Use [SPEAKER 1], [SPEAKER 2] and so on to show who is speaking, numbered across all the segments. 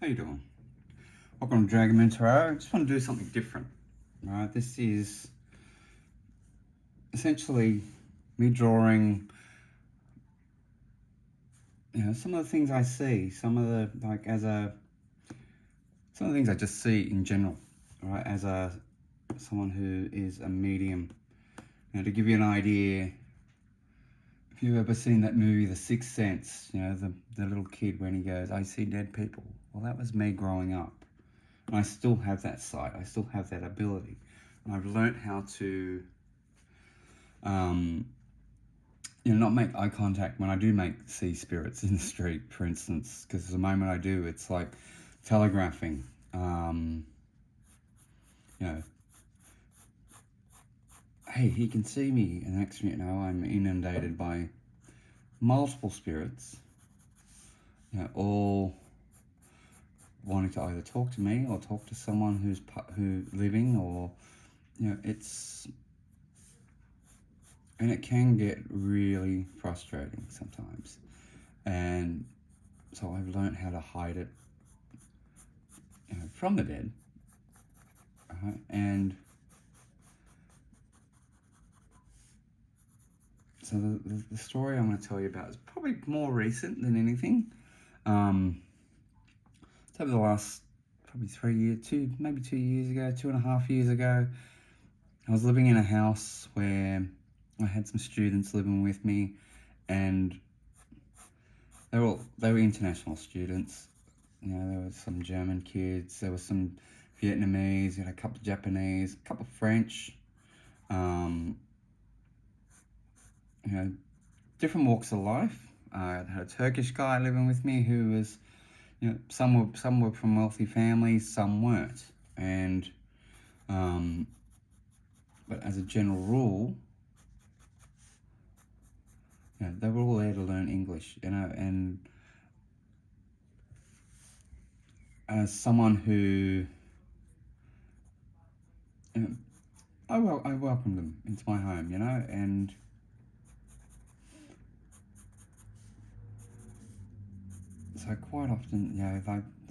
[SPEAKER 1] How you doing? Welcome to Dragon Mentor. I just want to do something different. Right, this is essentially me drawing, some of the things I see, some of the some of the things I just see in general, right? As someone who is a medium. To give you an idea, if you've ever seen that movie, The Sixth Sense, the little kid when he goes, "I see dead people." Well, that was me growing up. And I still have that sight. I still have that ability. And I've learnt how to, not make eye contact when I do see spirits in the street, for instance, because the moment I do, it's like telegraphing. You know, hey, he can see me, and next minute, I'm inundated by multiple spirits, all wanting to either talk to me or talk to someone who's living, or and it can get really frustrating sometimes. And so I've learned how to hide it, from the dead. And so the story I'm going to tell you about is probably more recent than anything. It's over the last probably 3 years, maybe 2 years ago, 2.5 years ago. I was living in a house where I had some students living with me, and they were international students. There were some German kids, there were some Vietnamese, a couple of Japanese, a couple of French, different walks of life. I had a Turkish guy living with me who was, some were from wealthy families, some weren't, and but as a general rule, they were all there to learn English, and as someone who, I welcomed them into my home, and so quite often,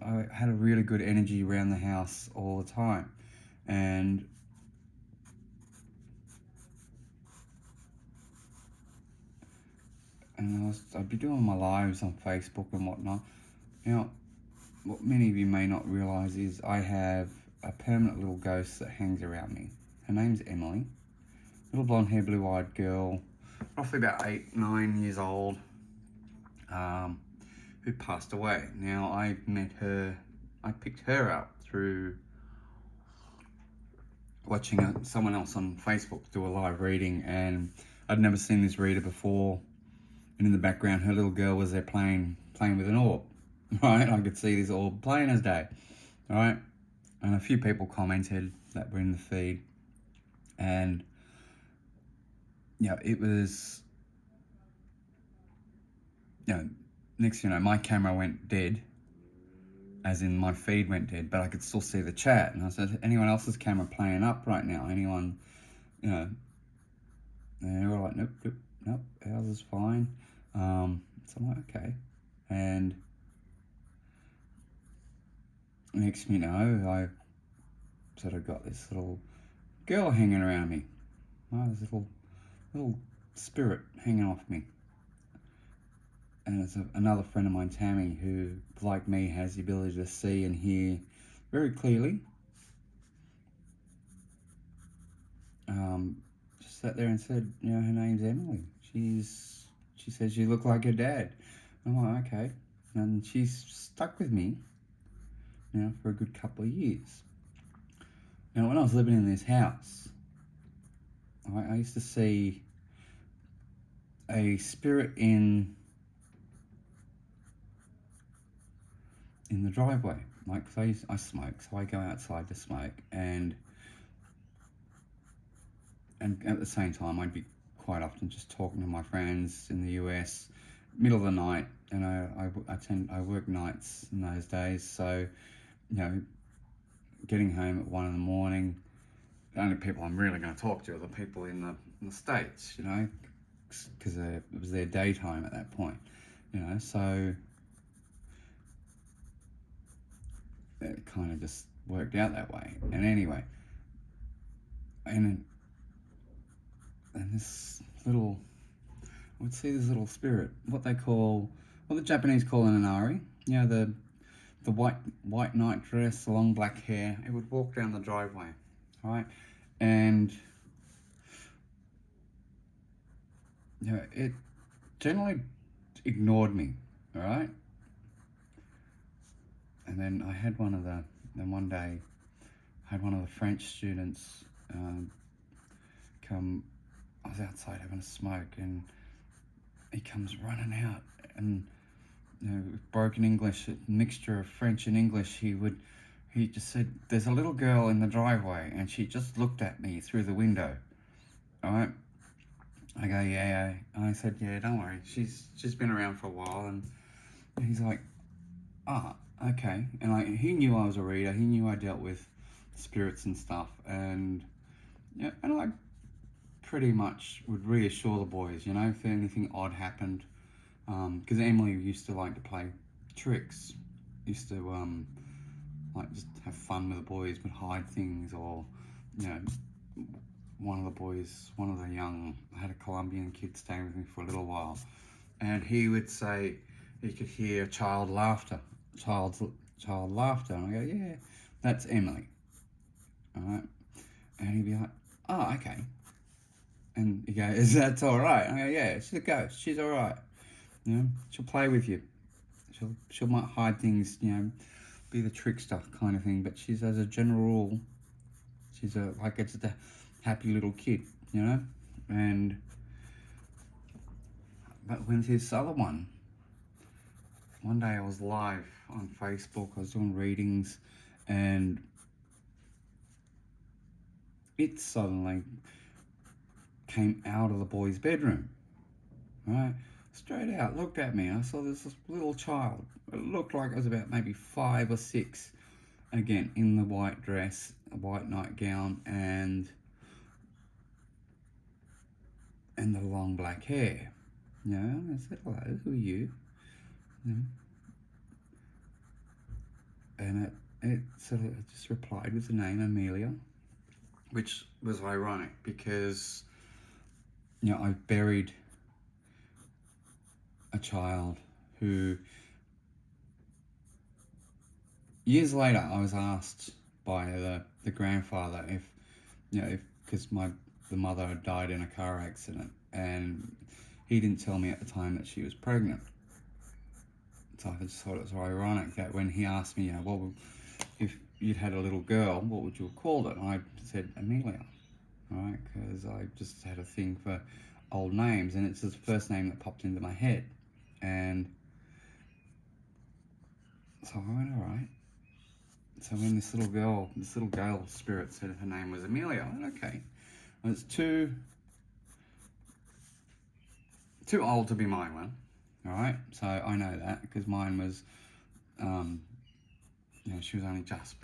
[SPEAKER 1] I had a really good energy around the house all the time, and I'd be doing my lives on Facebook and whatnot. What many of you may not realise is I have a permanent little ghost that hangs around me. Her name's Emily, little blonde hair, blue-eyed girl, roughly about 8-9 years old, who passed away. Now, I picked her up through watching someone else on Facebook do a live reading, and I'd never seen this reader before. And in the background, her little girl was there playing with an orb, right? I could see this orb plain as day, right? And a few people commented that were in the feed, and it was, next thing you know, my camera went dead, as in my feed went dead, but I could still see the chat. And I said, anyone else's camera playing up right now? Anyone, and they were like, nope, ours is fine. So I'm like, okay. And next thing you know, I sort of got this little girl hanging around me. This little spirit hanging off me. And it's another friend of mine, Tammy, who, like me, has the ability to see and hear very clearly. Just sat there and said, her name's Emily. She said she looked like her dad. I'm like, okay. And she's stuck with me, for a good couple of years. Now, when I was living in this house, I used to see a spirit in the driveway. Like, I smoke, so I go outside to smoke, and at the same time, I'd be quite often just talking to my friends in the US, middle of the night. I work nights in those days, so getting home at 1 a.m, the only people I'm really going to talk to are the people in the States, because it was their daytime at that point, so it kind of just worked out that way. And anyway, and this little, I would see this little spirit, what the Japanese call an inari. You know, the white night dress, the long black hair. It would walk down the driveway, right? And you know, it generally ignored me, all right? And then one day, I had one of the French students come. I was outside having a smoke, and he comes running out, and you know, broken English, a mixture of French and English. He just said, "There's a little girl in the driveway, and she just looked at me through the window." All right. I go, yeah. I said, yeah, don't worry. She's been around for a while, and he's like, okay. And like, he knew I was a reader. He knew I dealt with spirits and stuff, and yeah, and I pretty much would reassure the boys, you know, if anything odd happened, because Emily used to like to play tricks, used to like just have fun with the boys, would hide things, or you know, one of the young, I had a Colombian kid staying with me for a little while, and he would say he could hear child laughter, and I go, yeah, that's Emily, all right, and he'd be like, oh, okay, and he goes, is that all right? I go, yeah, she's a ghost, she's all right, you know, she'll play with you, she'll might hide things, you know, be the trickster kind of thing, but she's, as a general rule, she's just a happy little kid, you know. But with this other one day I was live on Facebook, I was doing readings, and it suddenly came out of the boy's bedroom, right? Straight out, looked at me. I saw this little child. It looked like it was about maybe 5 or 6. Again, in the white dress, a white nightgown, and the long black hair. You know, I said, hello, who are you? And it sort of just replied with the name Amelia, which was ironic because, you know, I buried a child who, years later, I was asked by the grandfather because the mother had died in a car accident, and he didn't tell me at the time that she was pregnant. So I just thought it was ironic that when he asked me, you know, well, if you'd had a little girl, what would you have called it? And I said Amelia, right? Because I just had a thing for old names, and it's the first name that popped into my head. And so I went, all right. So when this little girl spirit said her name was Amelia, I went, okay. Well, it's too old to be my one, all right? So I know that because mine was, you know, she was only just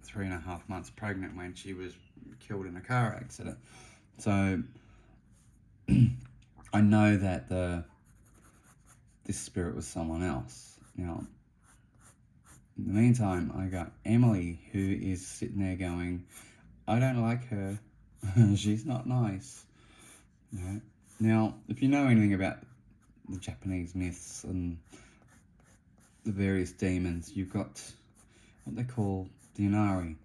[SPEAKER 1] 3.5 months pregnant when she was killed in a car accident. So I know that this spirit was someone else. Now, in the meantime, I got Emily, who is sitting there going, I don't like her. She's not nice. You know? Now, if you know anything about the Japanese myths and the various demons, you've got what they call the inari,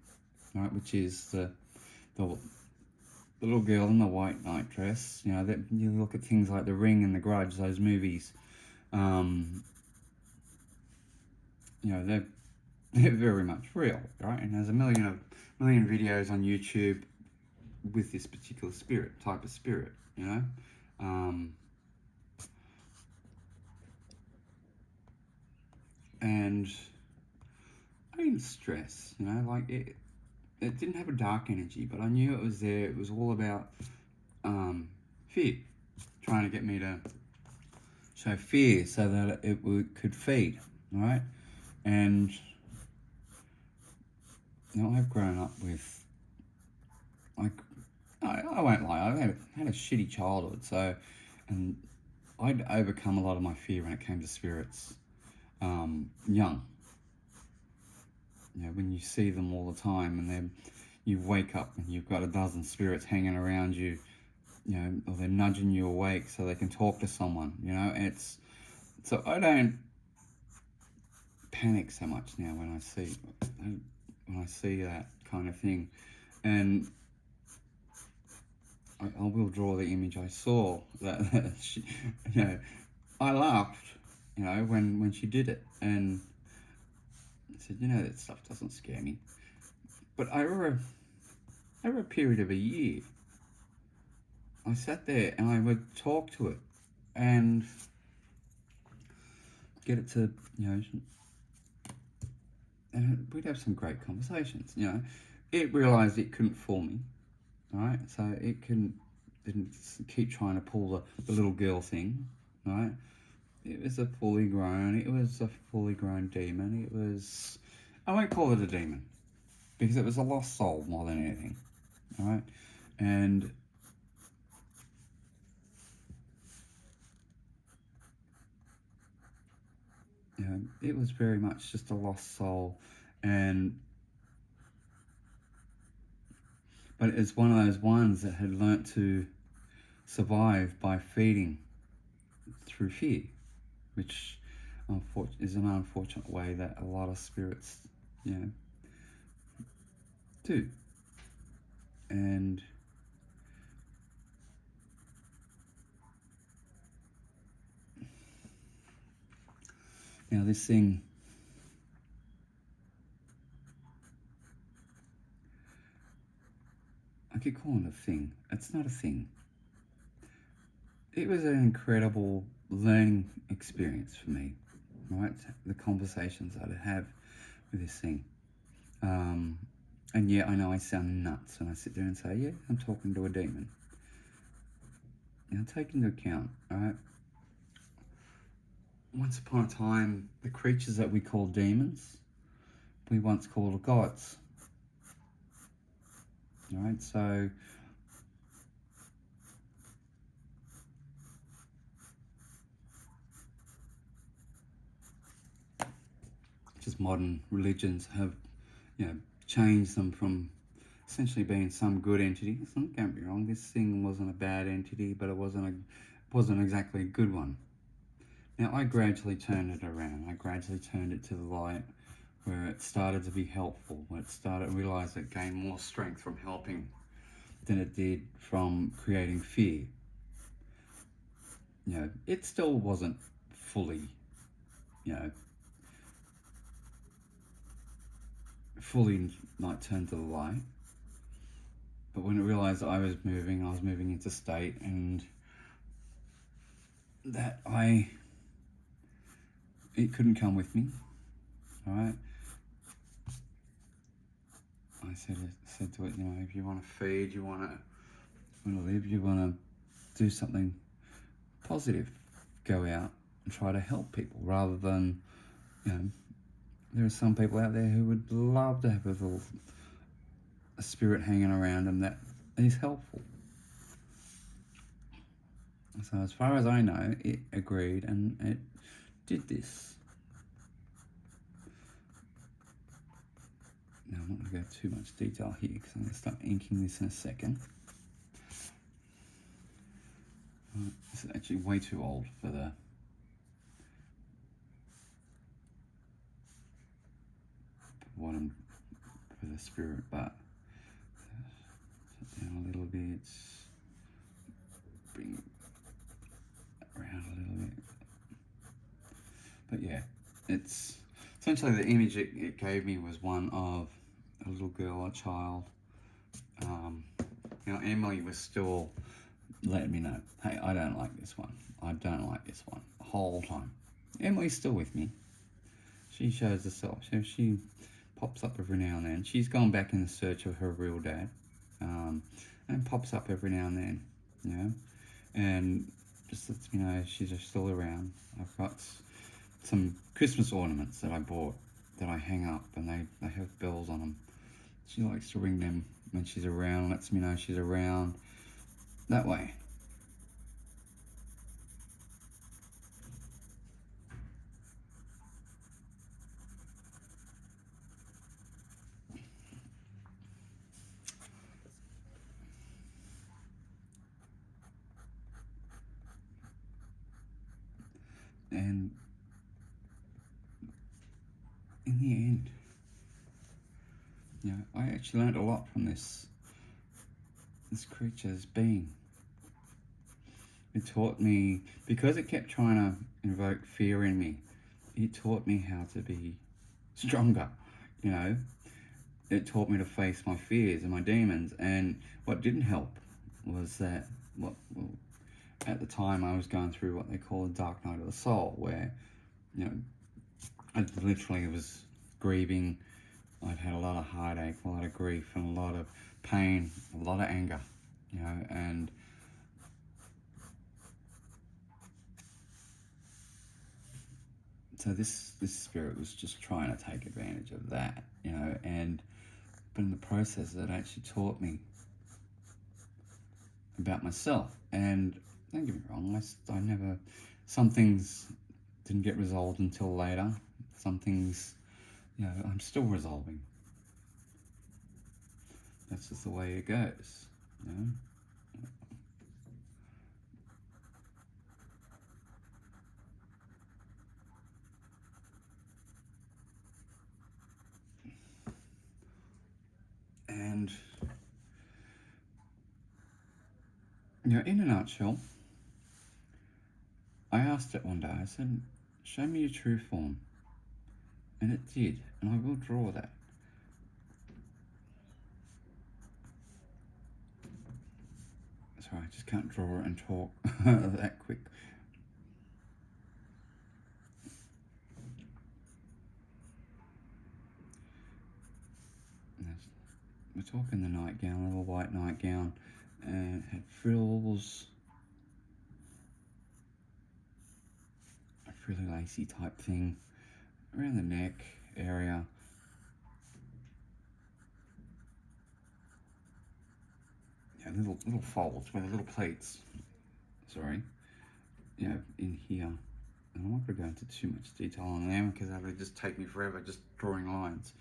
[SPEAKER 1] right, which is the little girl in the white night dress. You know, that you look at things like The Ring and The Grudge, those movies. You know, they're very much real, right? And there's a million videos on YouTube with this particular type of spirit, you know. And I didn't stress, you know, like it didn't have a dark energy, but I knew it was there. It was all about fear, trying to get me to show fear so that it could feed, right? And you know, I've grown up with, like, I won't lie, I had a shitty childhood, so, and I'd overcome a lot of my fear when it came to spirits young. when you see them all the time, and then you wake up and you've got a dozen spirits hanging around you, or they're nudging you awake so they can talk to someone, it's, so I don't panic so much now when I see that kind of thing. And I will draw the image I saw, that she, I laughed, when she did it, and I said, that stuff doesn't scare me. But over a period of a year, I sat there and I would talk to it and get it to, and we'd have some great conversations. It realised it couldn't fool me, right? So it didn't keep trying to pull the little girl thing, right? It was a fully grown demon. It was, I won't call it a demon, because it was a lost soul more than anything, all right? And it was very much just a lost soul, but it's one of those ones that had learnt to survive by feeding through fear, which is an unfortunate way that a lot of spirits, do. And now this thing, I keep calling it a thing. It's not a thing. It was an incredible learning experience for me, right? The conversations I'd have with this thing. And yeah, I know I sound nuts when I sit there and say, yeah, I'm talking to a demon. Now, take into account, right? Once upon a time, the creatures that we call demons, we once called gods. All right, so just modern religions have, changed them from essentially being some good entity. Don't get me wrong, this thing wasn't a bad entity, but it wasn't exactly a good one. Now, I gradually turned it around. I gradually turned it to the light, where it started to be helpful, where it realized it gained more strength from helping than it did from creating fear. It still wasn't fully, like turned to the light. But when it realized I was moving into state, and that it couldn't come with me, all right? I said to it, if you want to feed, you want to live, you want to do something positive, go out and try to help people, rather than, there are some people out there who would love to have a spirit hanging around them that is helpful. So as far as I know, it agreed and it did this. Now I'm not going to go too much detail here, because I'm going to start inking this in a second. This is actually way too old for the spirit, but set down a little bit, bring it around a little bit. But yeah, it's essentially the image it gave me was one of a little girl, a child. Emily was still letting me know, hey, I don't like this one. I don't like this one. The whole time. Emily's still with me. She shows herself. She pops up every now and then. She's gone back in the search of her real dad, and pops up every now and then, and just lets me know she's still around. I've got some Christmas ornaments that I bought that I hang up, and they have bells on them. She likes to ring them when she's around, lets me know she's around that way. in the end, I actually learned a lot from this creature's being. It taught me, because it kept trying to invoke fear in me, it taught me how to be stronger, It taught me to face my fears and my demons. And what didn't help was that, at the time I was going through what they call a dark night of the soul, where, I literally was grieving. I'd had a lot of heartache, a lot of grief, and a lot of pain, a lot of anger, and so this spirit was just trying to take advantage of that, but in the process it actually taught me about myself. And don't get me wrong, I never, some things didn't get resolved until later. Some things, I'm still resolving. That's just the way it goes, And, in a nutshell, I asked it one day, I said, show me your true form. And it did, and I will draw that. Sorry, I just can't draw and talk that quick. We're talking the nightgown, little white nightgown, and it had frills, a frilly lacy type thing around the neck area. Little folds with little plates. Sorry, in here. And I'm not going to go into too much detail on them because that would just take me forever just drawing lines.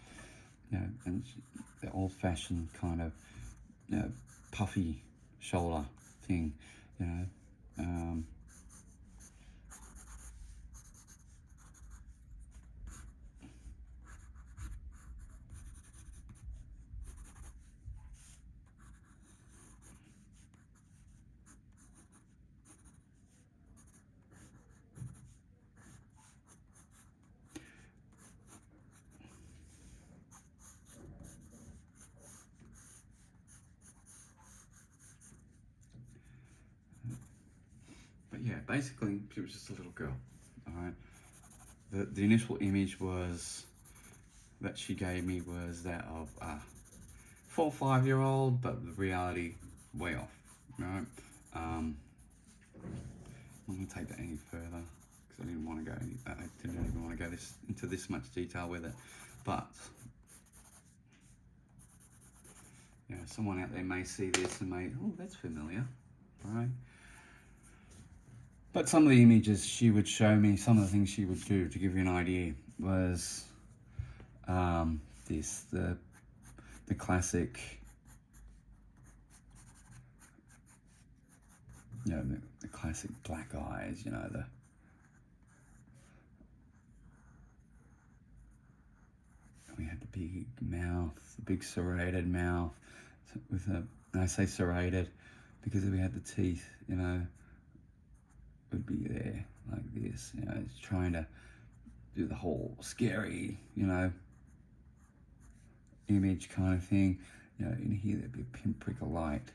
[SPEAKER 1] And the old-fashioned kind of, puffy shoulder thing, But yeah, basically, she was just a little girl, all right? The initial image that she gave me was that of a 4 or 5-year-old, but the reality, way off, right? I'm not going to take that any further, because I didn't even want to go into this much detail with it. But, someone out there may see this and oh, that's familiar, right? But some of the images she would show me, some of the things she would do, to give you an idea, was the classic, the classic black eyes, we had the big mouth, the big serrated mouth, and I say serrated because we had the teeth, would be there like this, it's trying to do the whole scary, image kind of thing. In here there'd be a pinprick of light.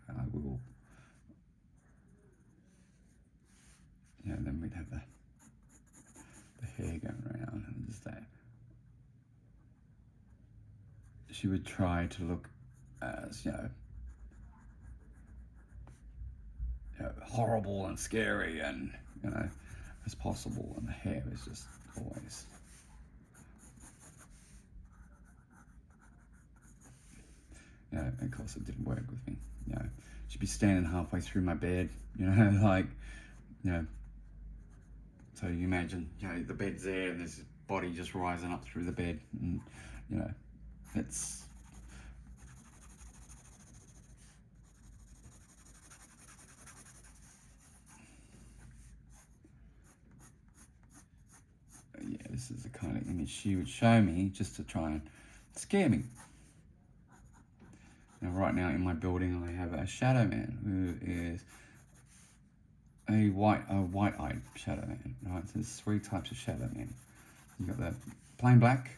[SPEAKER 1] So I will, then we'd have the hair going around and just that. She would try to look as, horrible and scary and, as possible, and the hair was just always, and of course it didn't work with me. She'd be standing halfway through my bed, like, so you imagine, the bed's there and there's this body just rising up through the bed, and, it's, yeah, this is the kind of image she would show me just to try and scare me. Now, right now in my building, I have a shadow man who is a white-eyed shadow man. Right, so there's 3 types of shadow men. You got the plain black,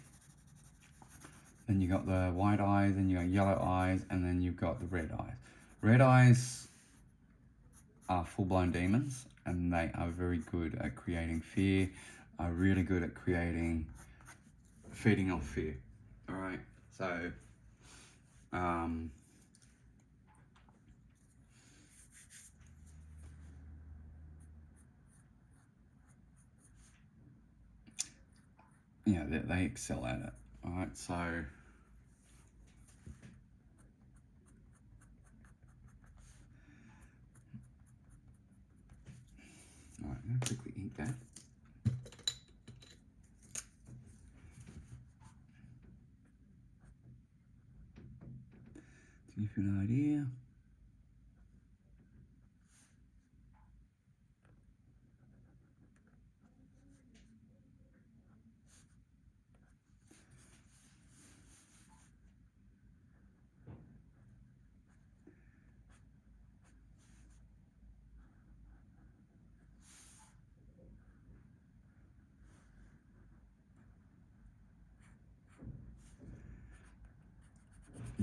[SPEAKER 1] then you got the white eyes, then you got yellow eyes, and then you've got the red eyes. Red eyes are full-blown demons, and they are very good at creating fear, are really good at feeding off fear. All right, so yeah, they excel at it. All right, so all right, I'm gonna quickly ink that. To give you an idea.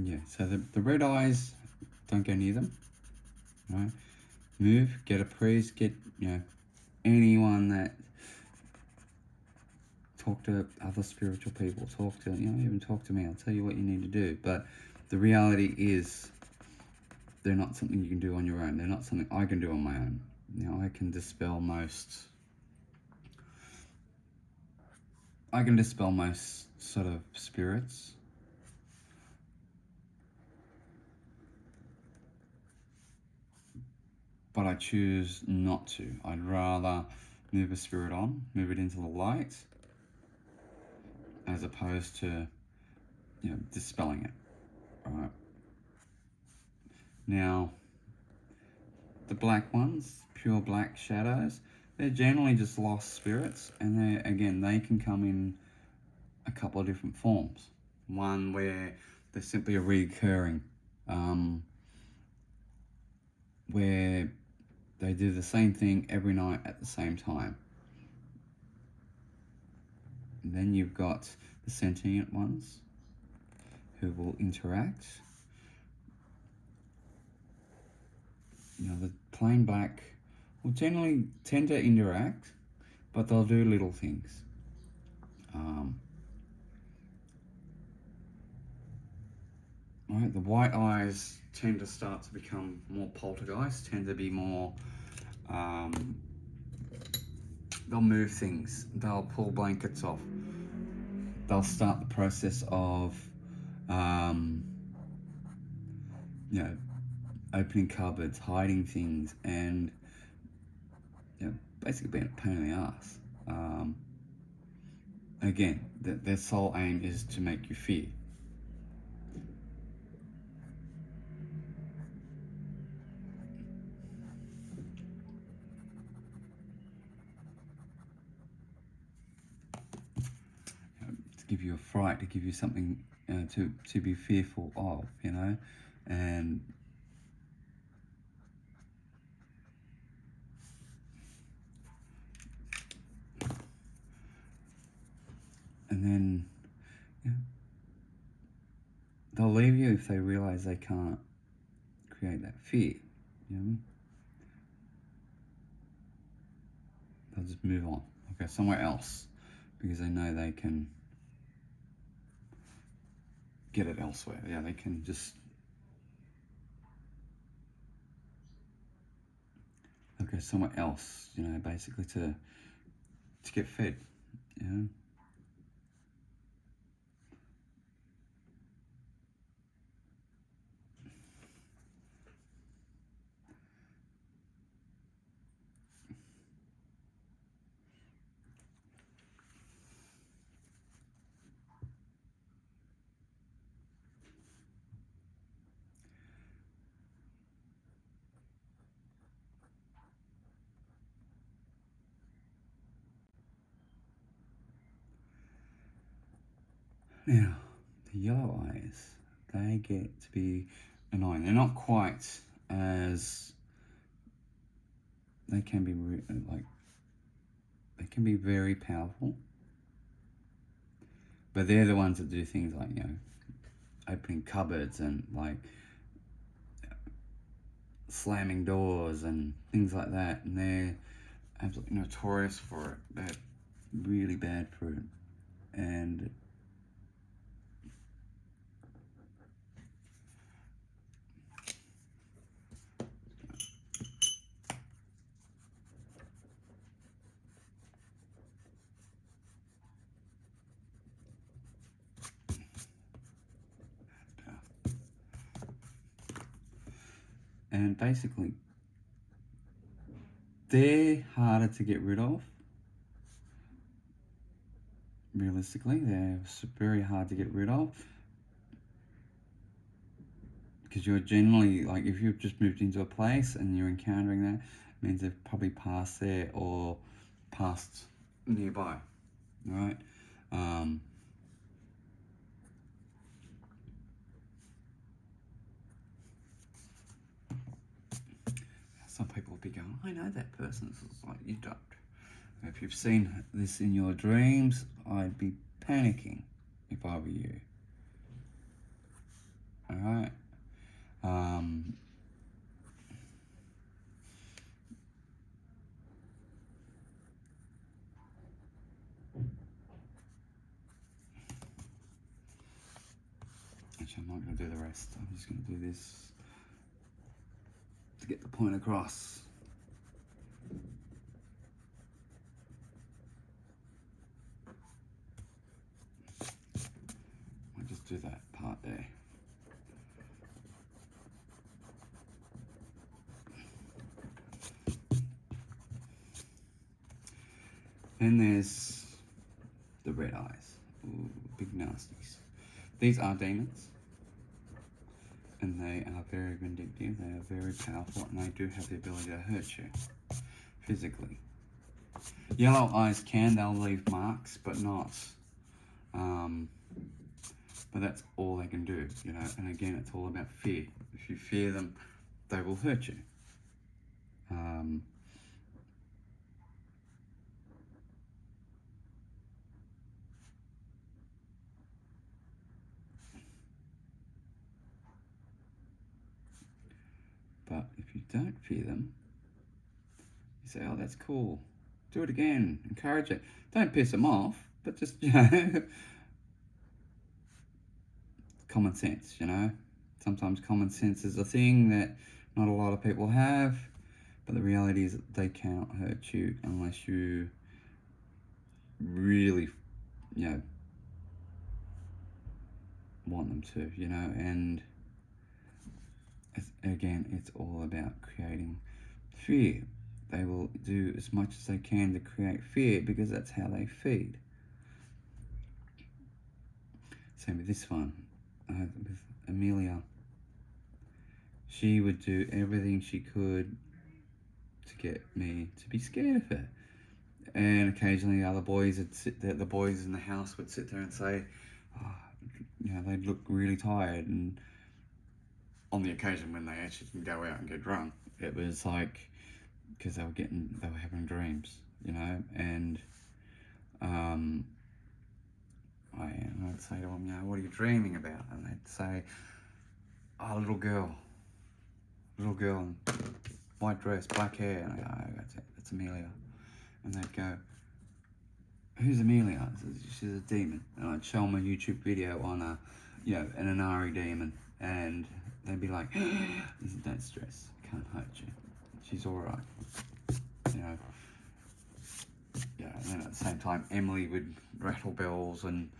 [SPEAKER 1] Yeah, so the red eyes, don't go near them. Right? Move, get a priest, get, anyone that, talk to other spiritual people, even talk to me. I'll tell you what you need to do. But the reality is, they're not something you can do on your own. They're not something I can do on my own. I can dispel most sort of spirits. But I choose not to. I'd rather move a spirit on, move it into the light, as opposed to, dispelling it. All right. Now, the black ones, pure black shadows, they're generally just lost spirits, and they can come in a couple of different forms. One where they're simply a recurring, where they do the same thing every night at the same time. And then you've got the sentient ones who will interact. The plain black will generally tend to interact, but they'll do little things. Right, the white eyes tend to start to become more poltergeist, tend to be more, they'll move things, they'll pull blankets off, they'll start the process of, opening cupboards, hiding things, and basically being a pain in the ass. Again, their sole aim is to make you fear. To give you a fright, to give you something to be fearful of, and then they'll leave you if they realize they can't create that fear. They'll just move on. They'll go somewhere else because they know they can get it elsewhere. Yeah, they can just, they'll go somewhere else, basically to get fed, Now, the yellow eyes, they get to be annoying. They're not quite as, they can be they can be very powerful, but they're the ones that do things like, opening cupboards and like slamming doors and things like that, and they're absolutely notorious for it. They're really bad for it. And basically, they're harder to get rid of. Realistically, they're very hard to get rid of, because you're generally, like, if you've just moved into a place and you're encountering that, it means they've probably passed there or passed nearby, right? Some people will be going, I know that person. It's like, you don't. If you've seen this in your dreams, I'd be panicking if I were you. Alright? Actually, I'm not going to do the rest. I'm just going to do this to get the point across. I'll just do that part there. Then there's the red eyes. Ooh, big nasties. These are demons, and they are very vindictive. They are very powerful, and they do have the ability to hurt you physically. Yellow eyes they'll leave marks, but not, but that's all they can do, and again, it's all about fear. If you fear them, they will hurt you. But if you don't fear them, you say, oh, that's cool, do it again, encourage it. Don't piss them off, but just, common sense, Sometimes common sense is a thing that not a lot of people have, but the reality is that they cannot hurt you unless you really, want them to, and again, it's all about creating fear. They will do as much as they can to create fear because that's how they feed. Same with this one, with Amelia. She would do everything she could to get me to be scared of her. And occasionally the boys in the house would sit there and say, they'd look really tired, and on the occasion when they actually can go out and get drunk, it was like, because they were having dreams, and I'd say to them, what are you dreaming about? And they'd say, oh, little girl in white dress, black hair. And I go, oh, that's it, that's Amelia. And they'd go, who's Amelia? She's a demon. And I'd show them a YouTube video on an Inari demon, and they'd be like, don't stress, can't hurt you, she's alright. And then at the same time, Emily would rattle bells and,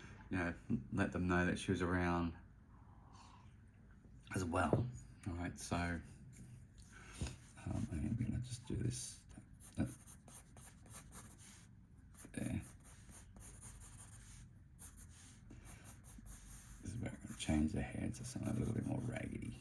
[SPEAKER 1] let them know that she was around as well. Alright, so I'm gonna just do this there. This is where I'm gonna change the hair to something a little bit more raggedy.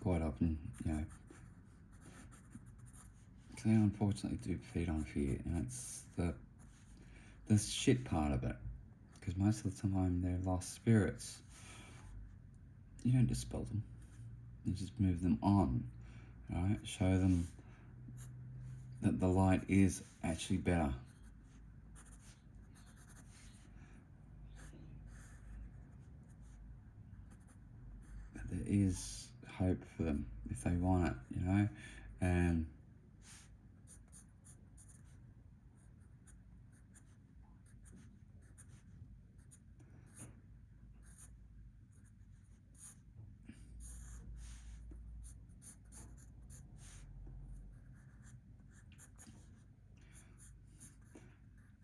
[SPEAKER 1] quite often, they unfortunately do feed on fear, and it's the shit part of it. Because most of the time they're lost spirits. You don't dispel them. You just move them on, right? Show them that the light is actually better. That there is hope for them if they want it, and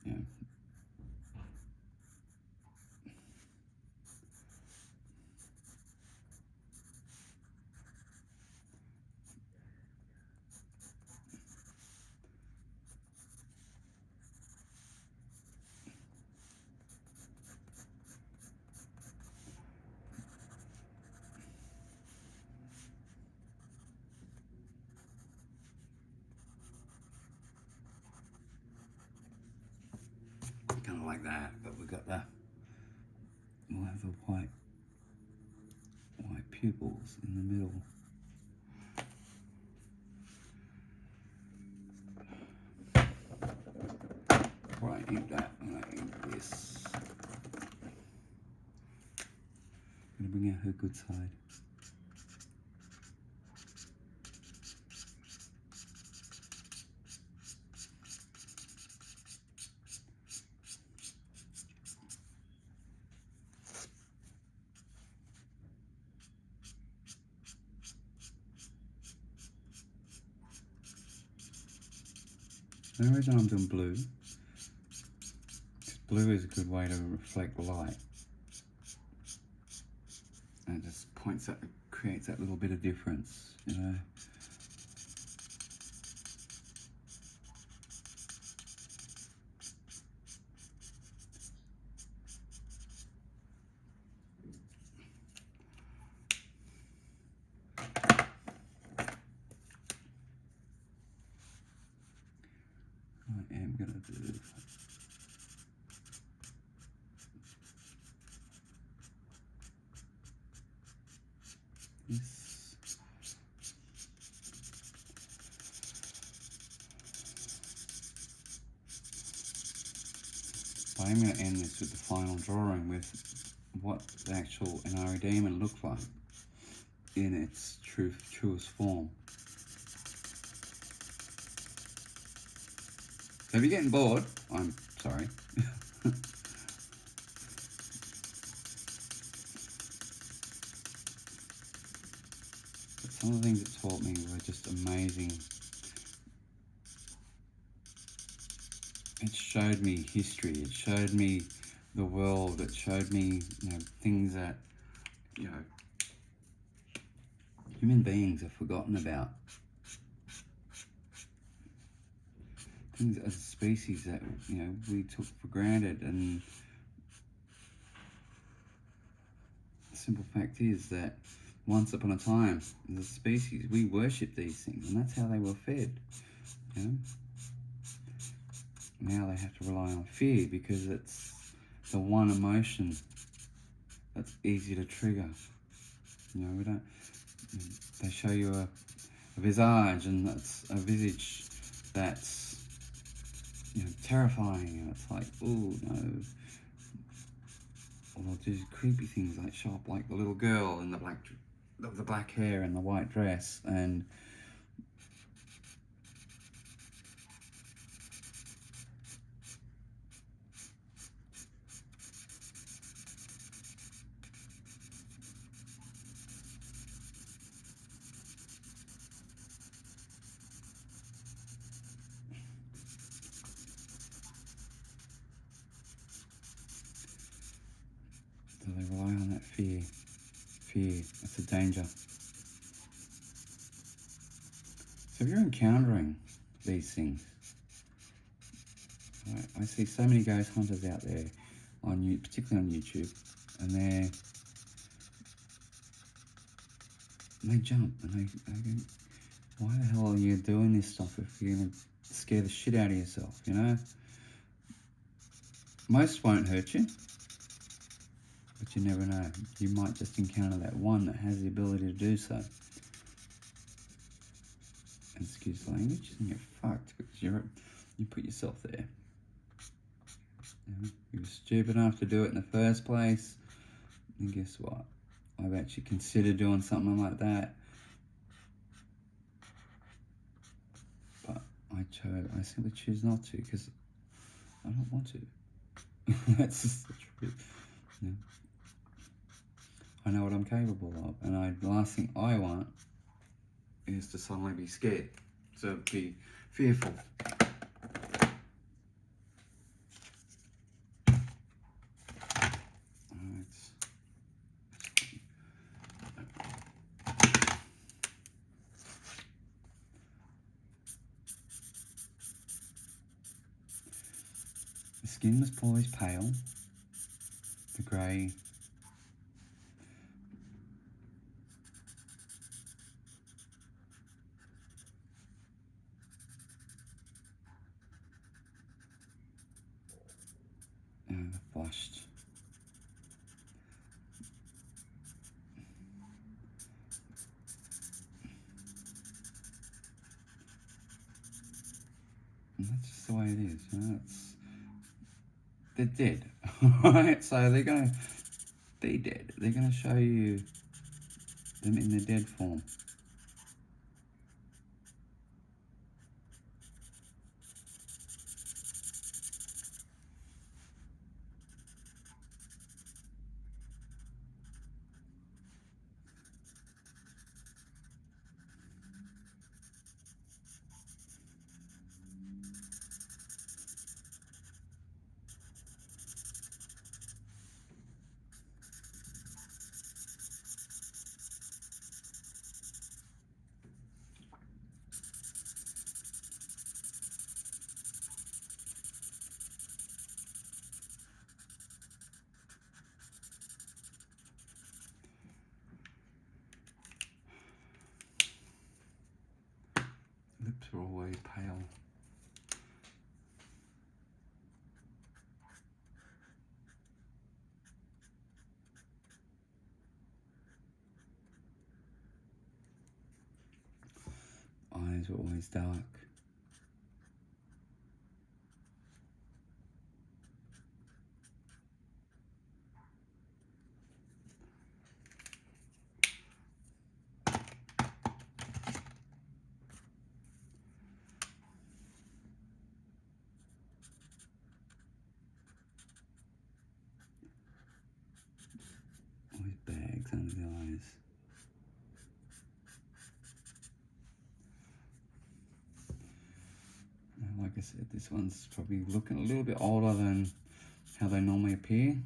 [SPEAKER 1] yeah. Kind of like that, but we'll have the white pupils in the middle. Before I ink that, I'm gonna ink this. I'm gonna bring out her good side. The only reason I'm doing blue, because blue is a good way to reflect light. And it just creates that little bit of difference, I am gonna do this. But I'm going to end this with the final drawing with what the actual Inari Demon looked like in its truest form. So if you're getting bored, I'm sorry. But some of the things it taught me were just amazing. It showed me history, it showed me the world, it showed me, things that, human beings have forgotten about. Things as a species that, we took for granted, and the simple fact is that once upon a time, as a species, we worshipped these things, and that's how they were fed, Now they have to rely on fear because it's the one emotion that's easy to trigger. They show you a visage, and that's a visage that's terrifying, and it's like, oh no. Or they'll do creepy things like show up like the little girl in the black hair and the white dress, and so they rely on that fear. It's a danger. So if you're encountering these things, I see so many ghost hunters out there, particularly on YouTube, and they jump and they go, why the hell are you doing this stuff if you're going to scare the shit out of yourself, you know? Most won't hurt you, but you never know. You might just encounter that one that has the ability to do so. And excuse the language, and you're fucked because you put yourself there. You know, you were stupid enough to do it in the first place, and guess what? I've actually considered doing something like that, but I simply choose not to because I don't want to. That's just the truth. Yeah. I know what I'm capable of, and the last thing I want is to suddenly be scared, to be fearful. The skin was always pale, the grey. Flushed. And that's just the way it is, you know. They're dead, right? So they're gonna be dead. They're gonna show you them in their dead form. Lips are always pale. Eyes are always dark. Always bags under the eyes. Like I said, this one's probably looking a little bit older than how they normally appear.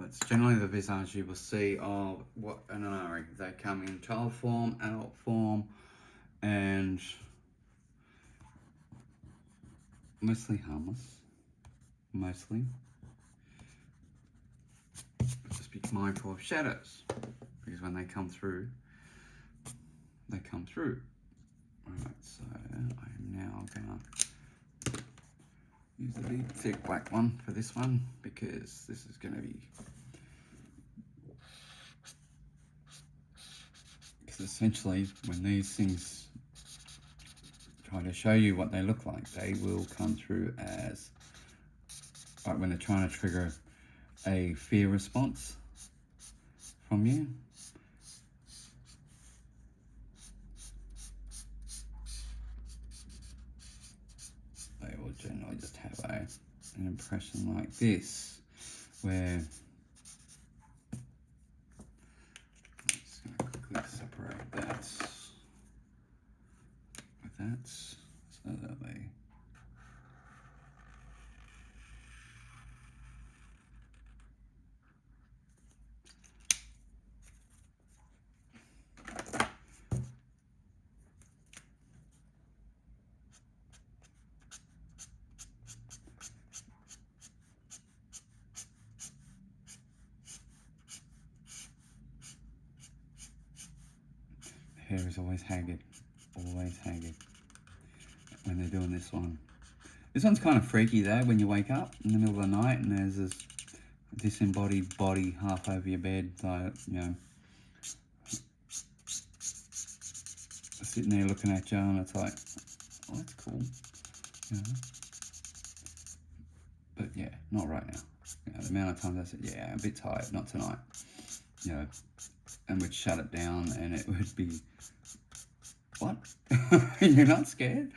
[SPEAKER 1] It's generally the visage you will see of what an Anari. They come in child form, adult form, and mostly harmless. Mostly. But just be mindful of shadows, because when they come through, they come through. Alright, so I am now gonna use the big thick black one for this one, because this is gonna be, essentially, when these things try to show you what they look like. They will come through as, like when they're trying to trigger a fear response from you. They will generally just have an impression like this, where I'm just going to quickly separate that with that, so that they hair is always haggard when they're doing this one. This one's kind of freaky though, when you wake up in the middle of the night and there's this disembodied body half over your bed, like, you know, sitting there looking at you, and it's like, oh, that's cool, you know. But yeah, not right now. You know, the amount of times I said, yeah, I'm a bit tired, not tonight, you know, and we'd shut it down and it would be, what? You're not scared?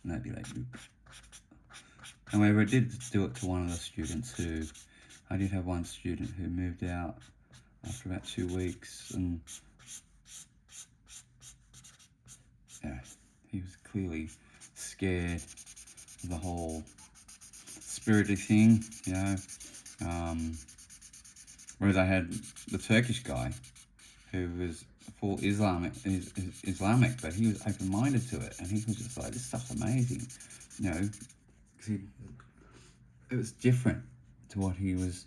[SPEAKER 1] And they'd be like, oops. However, I did do it to one of the students who, I did have one student who moved out after about 2 weeks, and yeah, he was clearly scared of the whole spirity thing, you know. Whereas I had the Turkish guy who was full Islamic, but he was open-minded to it, and he was just like, this stuff's amazing, you know, because it was different to what he was,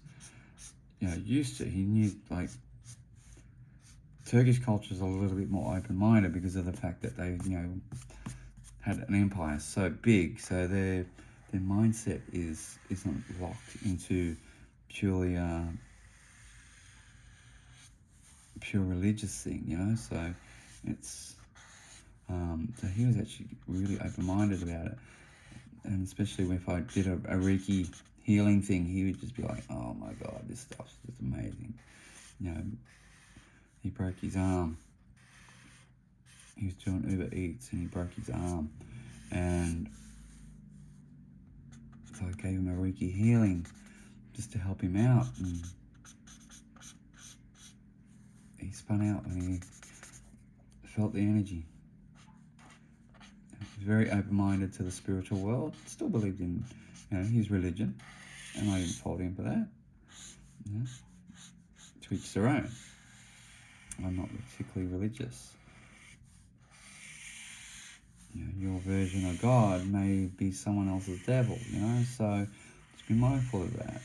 [SPEAKER 1] you know, used to. He knew, like, Turkish culture is a little bit more open-minded because of the fact that they, you know, had an empire so big, so their mindset isn't locked into purely pure religious thing, you know. So it's so he was actually really open-minded about it, and especially if I did a Reiki healing thing, he would just be like, oh my god, this stuff's just amazing, you know. He broke his arm. He was doing Uber Eats and he broke his arm, and so I gave him a Reiki healing just to help him out, and he spun out when he felt the energy. He was very open-minded to the spiritual world, still believed in, you know, his religion, and I didn't fault him for that. You know, to each their own. I'm not particularly religious. You know, your version of God may be someone else's devil, you know, so just be mindful of that.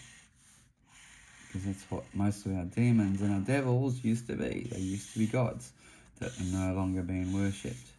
[SPEAKER 1] Because that's what most of our demons and our devils used to be. They used to be gods that are no longer being worshipped.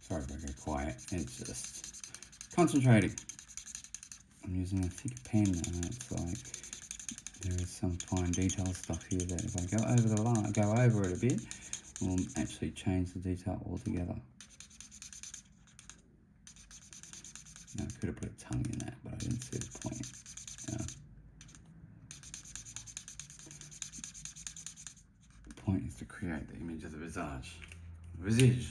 [SPEAKER 1] Sorry if I go quiet. It's just concentrating. I'm using a thicker pen, and it's like there is some fine detail stuff here that if I go over the line, go over it a bit, will actually change the detail altogether. Now, I could have put a tongue in that, but I didn't see the point. The point is to create the image of the visage. Visage.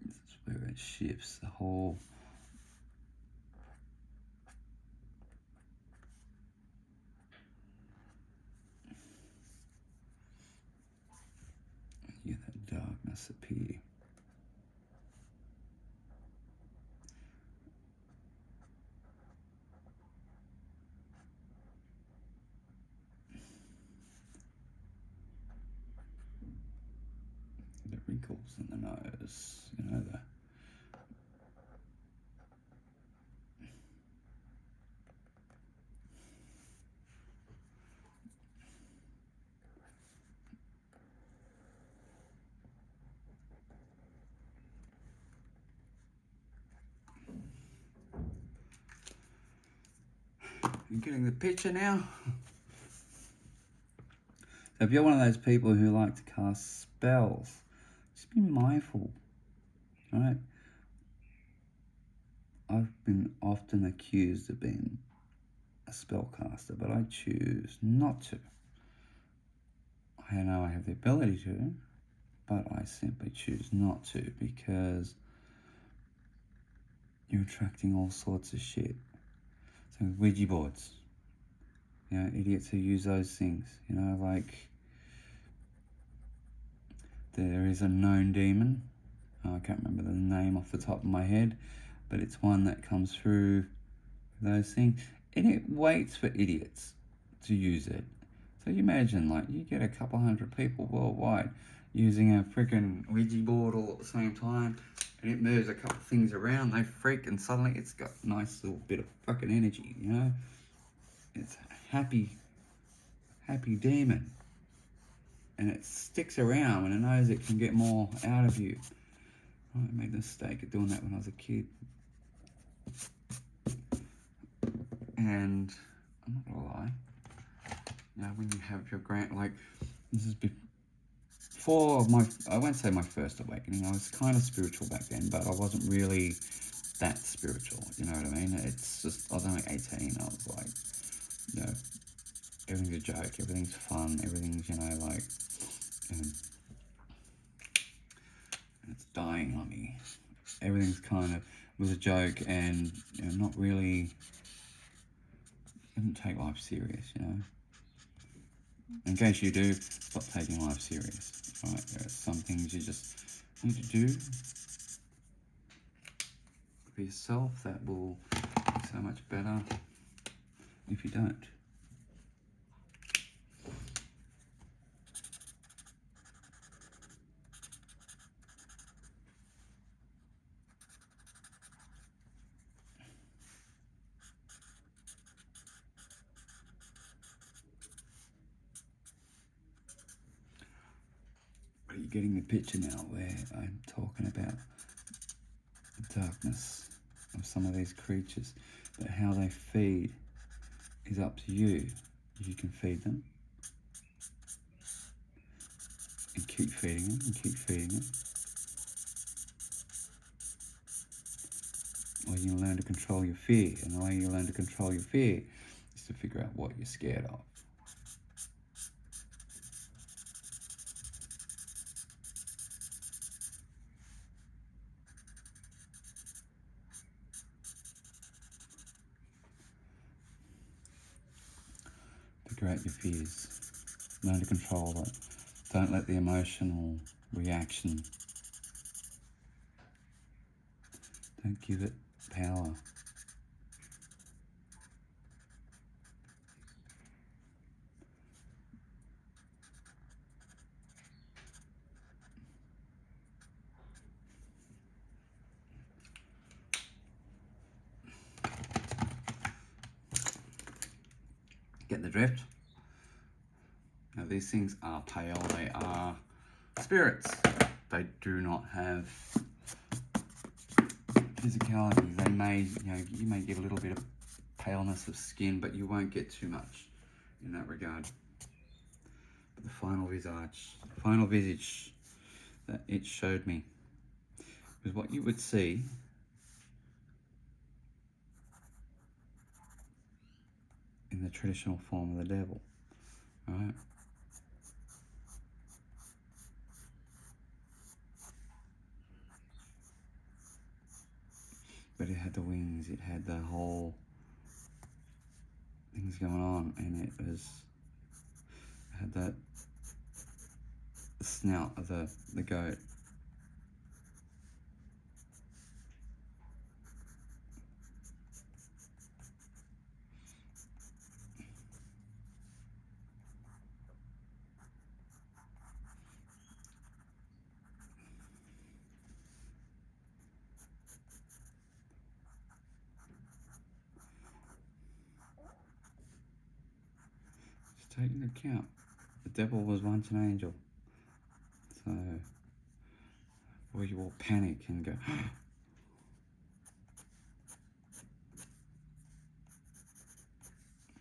[SPEAKER 1] This is where it shifts the whole. Get that darkness appear. The wrinkles in the nose, you know, you getting the picture now? So if you're one of those people who like to cast spells, just be mindful, right? I've been often accused of being a spellcaster, but I choose not to. I know I have the ability to, but I simply choose not to because you're attracting all sorts of shit. So Ouija boards, you know, idiots who use those things, you know, like there is a known demon. I can't remember the name off the top of my head, but it's one that comes through those things, and it waits for idiots to use it. So you imagine, like, you get a couple hundred people worldwide using a freaking Ouija board all at the same time, and it moves a couple things around, they freak, and suddenly it's got a nice little bit of fucking energy, you know? It's a happy demon. And it sticks around when it knows it can get more out of you. I made the mistake of doing that when I was a kid. And I'm not gonna lie, you know, when you have your like, this is before I won't say my first awakening. I was kind of spiritual back then, but I wasn't really that spiritual, you know what I mean? It's just, I was only 18, I was like, you know, everything's a joke, everything's fun, everything's, you know, like, and it's dying on me. Everything's kind of was a joke, and you know, not really. Didn't take life serious, you know. In case you do, stop taking life serious. Right? There are some things you just need to do for yourself that will be so much better if you don't. But are you getting the picture now where I'm talking about the darkness of some of these creatures, but how they feed is up to you. You can feed them and keep feeding them and keep feeding them, or you can learn to control your fear, and the way you learn to control your fear is to figure out what you're scared of. Figure out your fears. Learn to control them. Don't let the emotional reaction, don't give it power. Get the drift? Now these things are pale, they are spirits. They do not have physicality. They may, you may get a little bit of paleness of skin, but you won't get too much in that regard. But the final visage that it showed me was what you would see in the traditional form of the devil, right? But it had the wings, it had the whole things going on, and it had that snout of the goat. Just take into account, the devil was once an angel. So, or you will panic and go,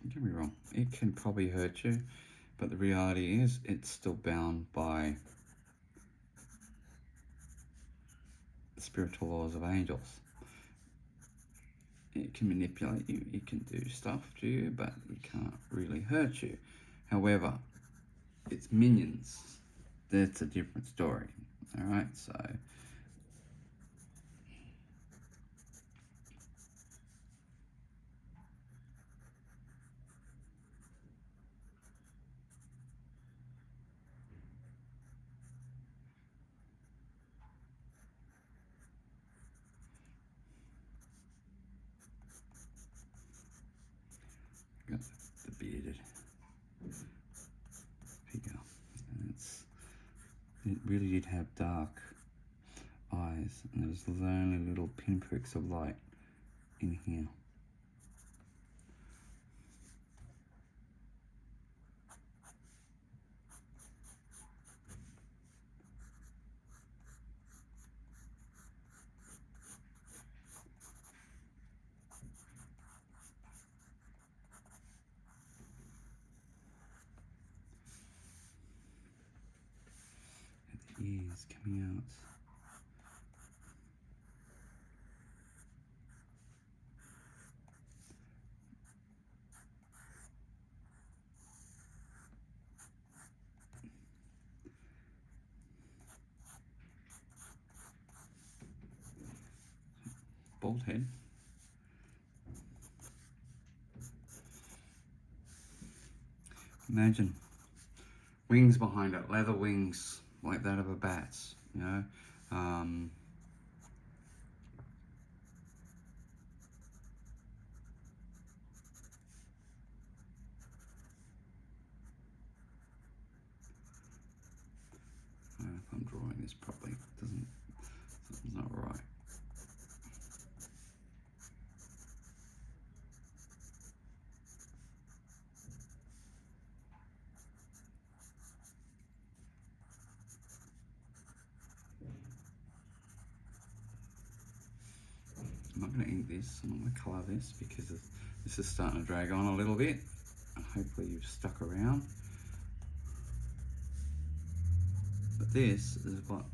[SPEAKER 1] don't get me wrong, it can probably hurt you, but the reality is it's still bound by the spiritual laws of angels. It can manipulate you, it can do stuff to you, but it can't really hurt you. However, its minions, that's a different story. Alright, so got the bearded figure, and it really did have dark eyes, and there was only little pinpricks of light in here. And the ears coming out. Bald head. Imagine wings behind it, leather wings like that of a bat's, you know. If I'm drawing this properly, something's not right. I'm not going to ink this, I'm not going to colour this because this is starting to drag on a little bit. Hopefully you've stuck around. But this is what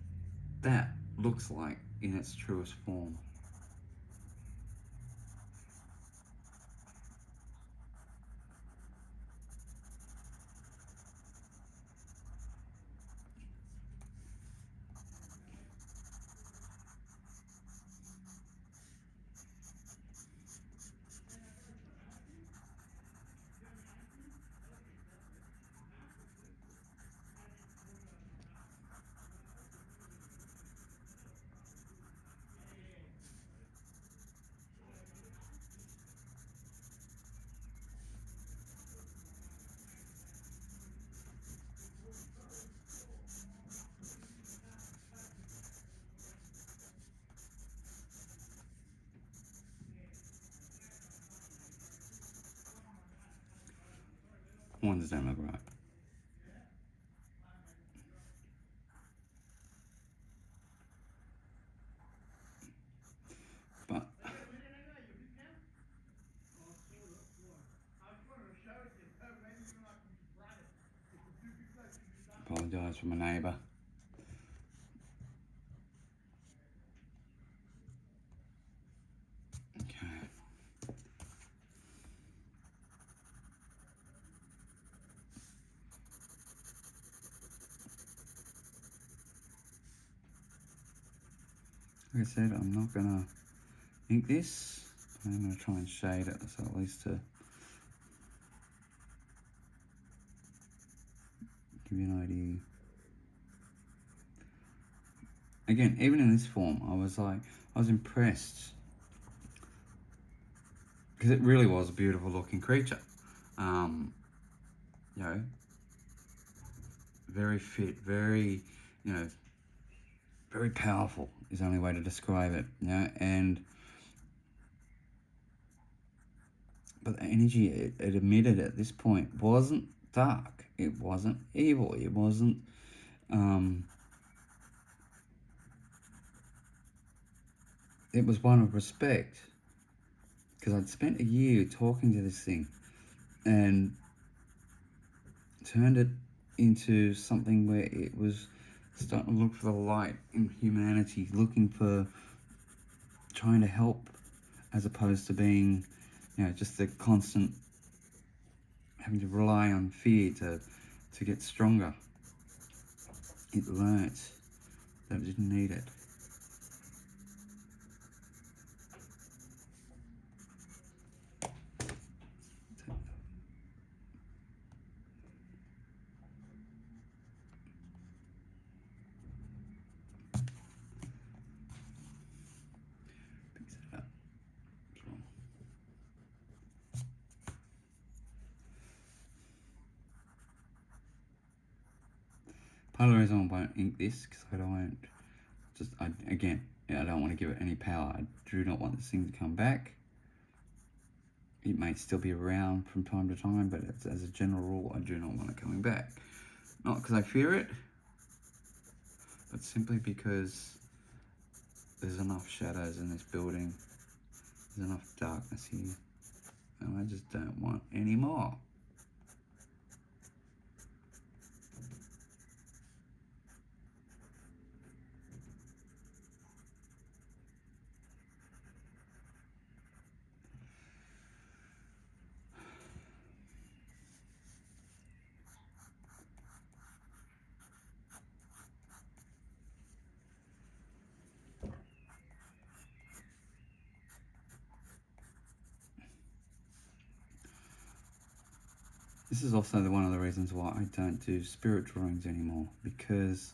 [SPEAKER 1] that looks like in its truest form. Ones don't look right. But apologise for my neighbour. Okay. Like I said, I'm not gonna ink this. I'm gonna try and shade it, so at least to give you an idea. Again, even in this form, I was impressed because it really was a beautiful looking creature. You know, very fit, very, you know, very powerful is the only way to describe it. You know, but the energy it emitted at this point wasn't dark. It wasn't evil. It wasn't. It was one of respect, because I'd spent a year talking to this thing and turned it into something where it was starting to look for the light in humanity, looking for trying to help, as opposed to being, you know, just the constant having to rely on fear to get stronger. It learnt that it didn't need it. Picks it up. Part of the reason I won't ink this, because I don't I don't want to give it any power. I do not want this thing to come back. It may still be around from time to time, but as a general rule, I do not want it coming back. Not because I fear it, but simply because there's enough shadows in this building. There's enough darkness here, and I just don't want any more. This is also one of the reasons why I don't do spirit drawings anymore, because,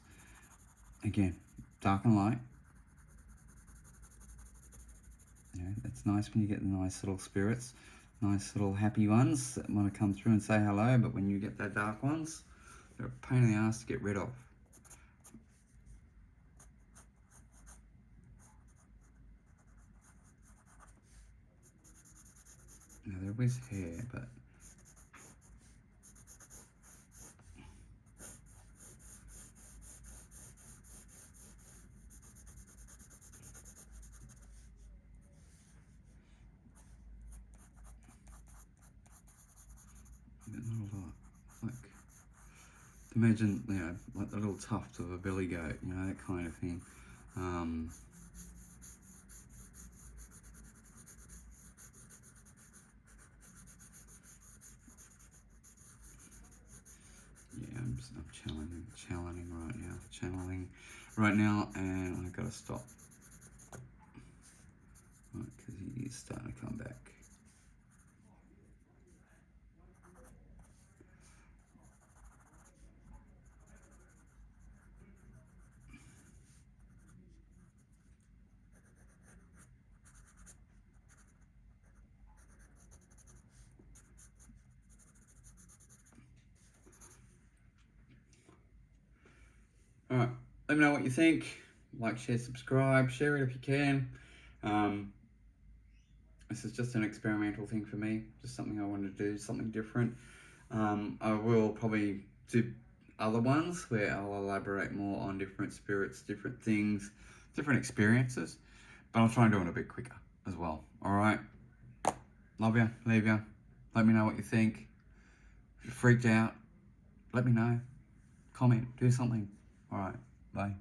[SPEAKER 1] again, dark and light. You know, it's nice when you get the nice little spirits, nice little happy ones that want to come through and say hello, but when you get the dark ones, they're a pain in the ass to get rid of. Now, there is hair, but not a lot. Like, imagine, you know, like the little tuft of a billy goat, you know, that kind of thing. Yeah, I'm channeling right now, and I gotta stop. Right, because he is starting to come back. Alright, let me know what you think. Like, share, subscribe, share it if you can. This is just an experimental thing for me, just something I wanted to do, something different. I will probably do other ones where I'll elaborate more on different spirits, different things, different experiences, but I'll try and do it a bit quicker as well. All right. Love you. Leave you. Let me know what you think. If you're freaked out, let me know. Comment. Do something. All right. Bye.